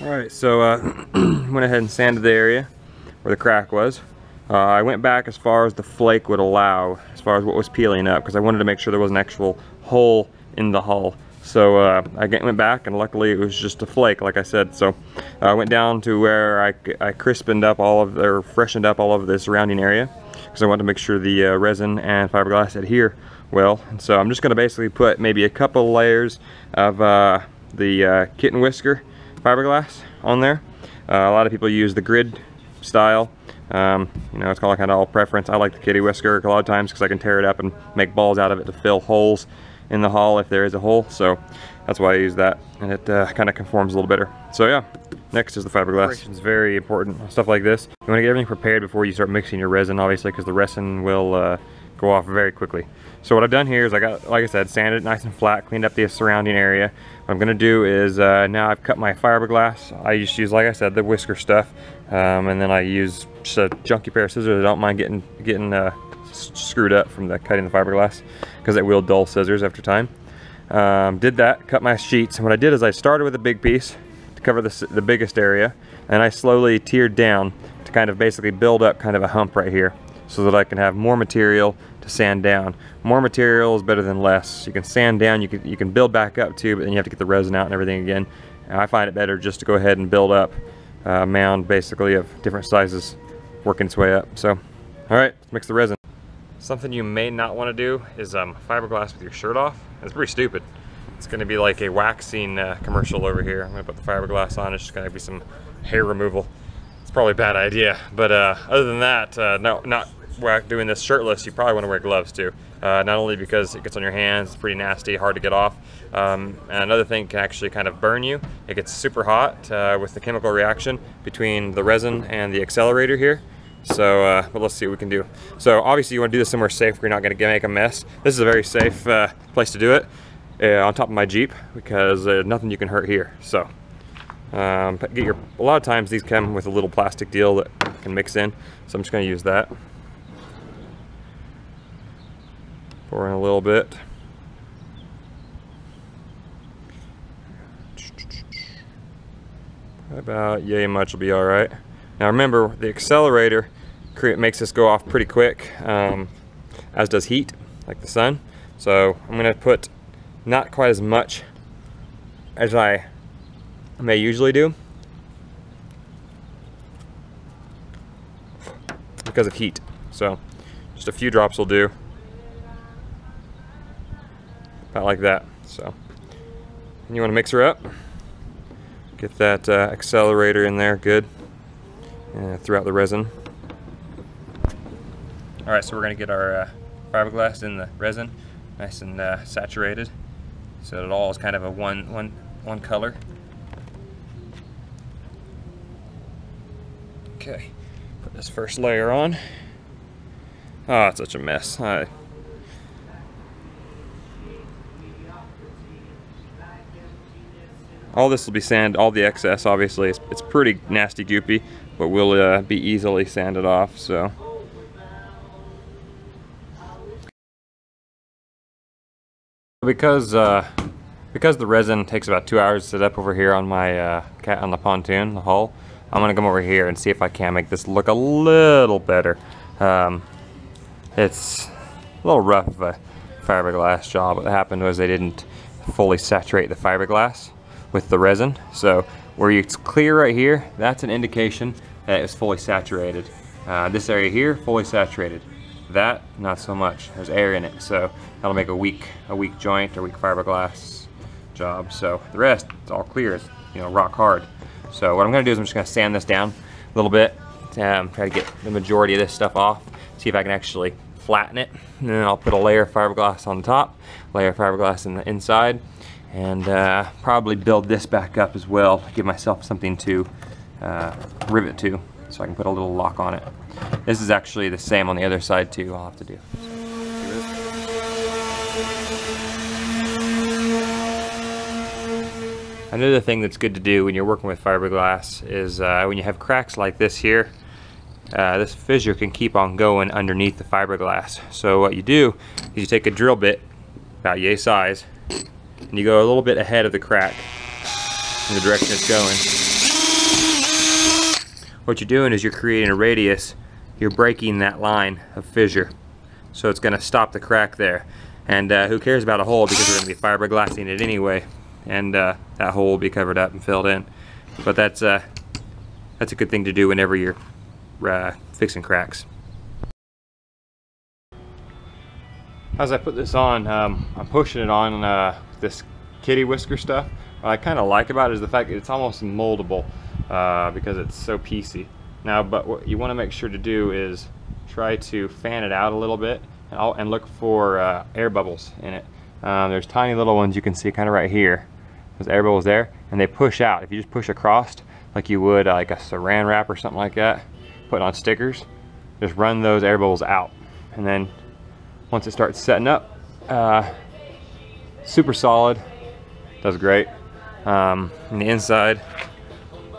Alright, so went ahead and sanded the area where the crack was. I went back as far as the flake would allow, as far as what was peeling up, because I wanted to make sure there was an actual hole in the hull. So I went back, and luckily it was just a flake, like I said. So I went down to where I freshened up all of the surrounding area, because I wanted to make sure the resin and fiberglass adhere well. And so I'm just going to basically put maybe a couple layers of the kitten whisker fiberglass on there. A lot of people use the grid style. You know, it's kind of all preference. I like the kitty whisker a lot of times because I can tear it up and make balls out of it to fill holes in the hull if there is a hole. So that's why I use that, and it kind of conforms a little better. So yeah, next is the fiberglass. It's very important, stuff like this. You want to get everything prepared before you start mixing your resin, obviously, because the resin will go off very quickly. So what I've done here is I got, like I said, sanded it nice and flat, cleaned up the surrounding area. What I'm gonna do is now I've cut my fiberglass. I just use, like I said, the whisker stuff, and then I use just a junky pair of scissors. I don't mind getting screwed up from the cutting the fiberglass, because it will dull scissors after time. Did that, cut my sheets, and what I did is I started with a big piece to cover the biggest area, and I slowly tiered down to kind of basically build up kind of a hump right here, so that I can have more material to sand down. More material is better than less. You can sand down, you can build back up too, but then you have to get the resin out and everything again. And I find it better just to go ahead and build up a mound basically of different sizes, working its way up. So, all right, let's mix the resin. Something you may not want to do is fiberglass with your shirt off. It's pretty stupid. It's going to be like a waxing commercial over here. I'm going to put the fiberglass on. It's just going to be some hair removal. It's probably a bad idea, but other than that, no, not doing this shirtless. You probably want to wear gloves too. Not only because it gets on your hands, it's pretty nasty, hard to get off. And another thing can actually kind of burn you. It gets super hot with the chemical reaction between the resin and the accelerator here. So, but let's see what we can do. So obviously you want to do this somewhere safe where you're not going to make a mess. This is a very safe place to do it, on top of my Jeep, because nothing you can hurt here. So a lot of times these come with a little plastic deal that can mix in. So I'm just going to use that. Pour in a little bit. About yay much will be all right. Now remember, the accelerator makes this go off pretty quick, as does heat, like the sun. So I'm going to put not quite as much as I may usually do, because of heat. So just a few drops will do. About like that. So, and you want to mix her up. Get that accelerator in there good, throughout the resin. All right, so we're gonna get our fiberglass in the resin, nice and saturated, so it all is kind of a one color. Okay, put this first layer on. Oh, it's such a mess. All this will be sanded, all the excess obviously. It's pretty nasty goopy, but will be easily sanded off, so. Because the resin takes about 2 hours to set up over here on my on the pontoon, the hull, I'm gonna come over here and see if I can make this look a little better. It's a little rough of a fiberglass job. What happened was they didn't fully saturate the fiberglass with the resin. So where it's clear right here, that's an indication that it's fully saturated. This area here, fully saturated. That, not so much. There's air in it, so that'll make a weak joint or weak fiberglass job. So the rest, it's all clear. It's, you know, rock hard. So what I'm gonna do is I'm just gonna sand this down a little bit, try to get the majority of this stuff off, see if I can actually flatten it, and then I'll put a layer of fiberglass on the top, layer of fiberglass in the inside, and probably build this back up as well, give myself something to rivet to, so I can put a little lock on it. This is actually the same on the other side too, I'll have to do. Another thing that's good to do when you're working with fiberglass is when you have cracks like this here, this fissure can keep on going underneath the fiberglass. So what you do is you take a drill bit, about yay size, and you go a little bit ahead of the crack in the direction it's going. what you're doing is you're creating a radius, you're breaking that line of fissure. So it's gonna stop the crack there. And who cares about a hole, because we're gonna be fiberglassing it anyway. And that hole will be covered up and filled in. But that's a good thing to do whenever you're fixing cracks. As I put this on, I'm pushing it on this kitty whisker stuff. What I kind of like about it is the fact that it's almost moldable because it's so piecey. Now, but what you want to make sure to do is try to fan it out a little bit and look for air bubbles in it. There's tiny little ones you can see kind of right here. There's air bubbles there, and they push out. If you just push across like you would like a saran wrap or something like that, put on stickers, just run those air bubbles out. And then once it starts setting up, super solid, does great. On the inside,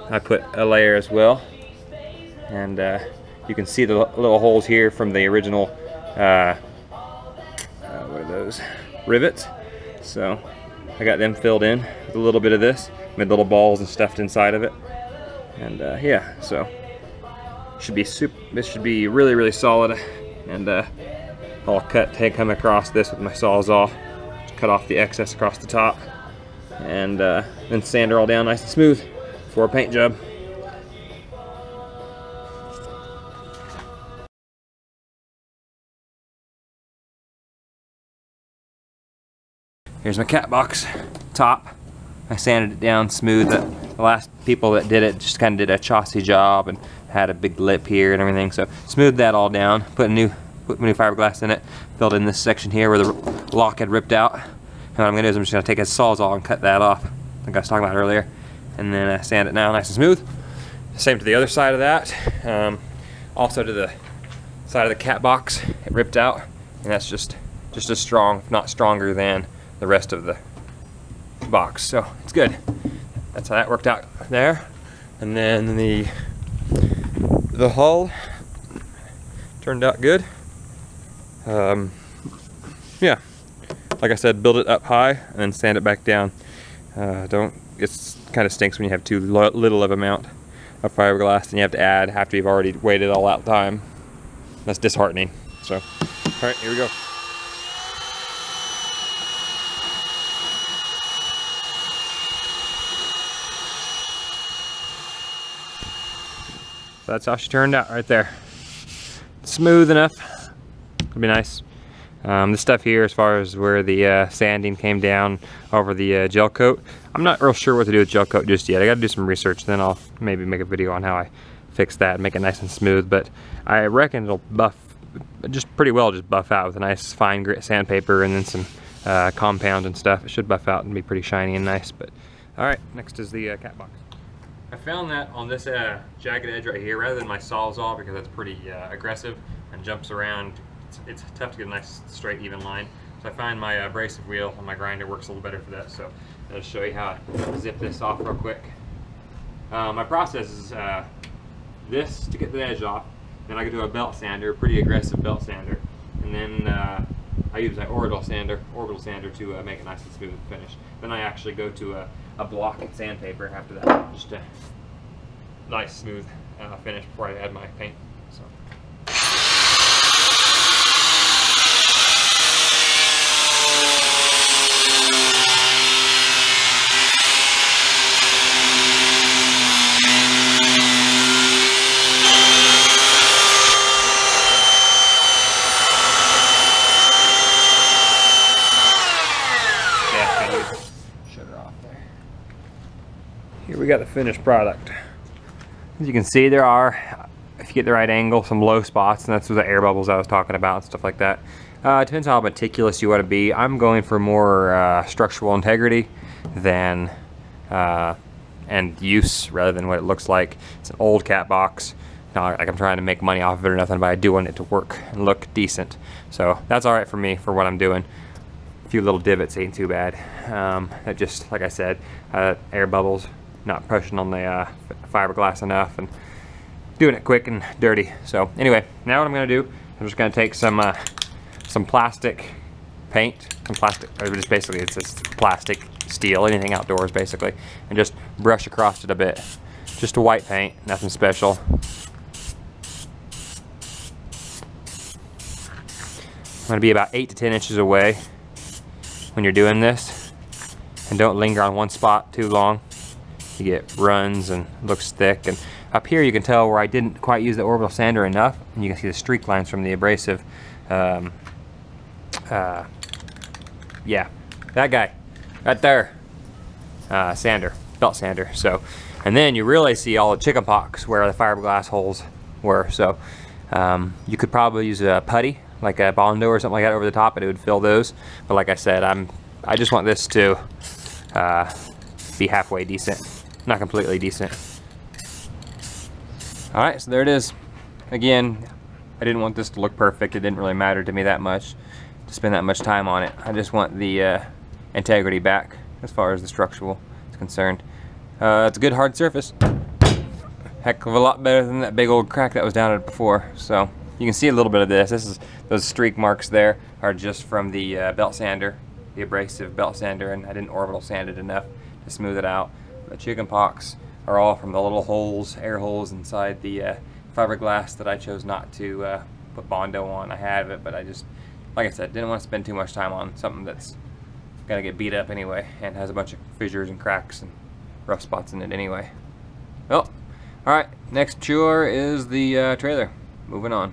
I put a layer as well, and you can see the little holes here from the original what are those, rivets. So I got them filled in with a little bit of this, made little balls and stuffed inside of it, and yeah, so this should be really solid. And I'll come across this with my Sawzall, just cut off the excess across the top, and then sand her all down nice and smooth for a paint job. Here's my cat box top. I sanded it down smooth. The last people that did it just kind of did a chassis job and had a big lip here and everything. So smoothed that all down, put new fiberglass in it, filled in this section here where the lock had ripped out. And what I'm gonna do is I'm just gonna take a Sawzall and cut that off, like I was talking about earlier, and then sand it now nice and smooth. Same to the other side of that. Also to the side of the cat box, it ripped out, and that's just as strong, if not stronger than the rest of the box. So it's good. That's how that worked out there. And then the hull turned out good. Yeah, like I said, build it up high and then sand it back down. It's kind of stinks when you have too little of amount of fiberglass and you have to add after you've already waited all that time. That's disheartening. So, all right, here we go. So that's how she turned out right there. Smooth enough. It'll be nice. This stuff here, as far as where the sanding came down over the gel coat, I'm not real sure what to do with gel coat just yet. I got to do some research, then I'll maybe make a video on how I fix that and make it nice and smooth. But I reckon it'll buff just pretty well, just buff out with a nice fine grit sandpaper and then some compound and stuff. It should buff out and be pretty shiny and nice. But all right, next is the cat box. I found that on this jagged edge right here, rather than my Sawzall, because that's pretty aggressive and jumps around, it's tough to get a nice straight even line. So I find my abrasive wheel on my grinder works a little better for that. So I'll show you how I zip this off real quick. My process is this to get the edge off, then I go to a belt sander, a pretty aggressive belt sander, and then I use my orbital sander to make it nice and smooth finish. Then I actually go to a block and sandpaper after that, just a nice smooth finish before I add my paint. So. Here we got the finished product. As you can see, there are, if you get the right angle, some low spots, and that's the air bubbles I was talking about and stuff like that. It depends how meticulous you want to be. I'm going for more structural integrity than and use rather than what it looks like. It's an old cat box. Not like I'm trying to make money off of it or nothing, but I do want it to work and look decent. So that's all right for me for what I'm doing. A few little divots ain't too bad. That just, like I said, air bubbles, not pushing on the fiberglass enough and doing it quick and dirty. So anyway, now what I'm gonna do, I'm just gonna take some plastic paint, some plastic, or just basically it's just plastic, steel, anything outdoors basically, and just brush across it a bit. Just a white paint, nothing special. I'm gonna be about 8 to 10 inches away when you're doing this, and don't linger on one spot too long. You get runs and it looks thick. And up here you can tell where I didn't quite use the orbital sander enough, and you can see the streak lines from the abrasive. Yeah, that guy right there, sander, belt sander. So, and then you really see all the chicken pox where the fiberglass holes were. So you could probably use a putty, like a Bondo or something like that over the top, and it would fill those. But like I said, I just want this to be halfway decent, not completely decent. All right, so there it is. Again, I didn't want this to look perfect. It didn't really matter to me that much to spend that much time on it. I just want the integrity back as far as the structural is concerned. It's a good hard surface. Heck of a lot better than that big old crack that was down it before. So you can see a little bit of this. Those streak marks there are just from the belt sander, the abrasive belt sander, and I didn't orbital sand it enough to smooth it out. The chicken pox are all from the little holes, air holes inside the fiberglass that I chose not to put Bondo on. I have it, but I just, like I said, didn't want to spend too much time on something that's gonna get beat up anyway and has a bunch of fissures and cracks and rough spots in it anyway. Well, all right, next chore is the trailer. Moving on.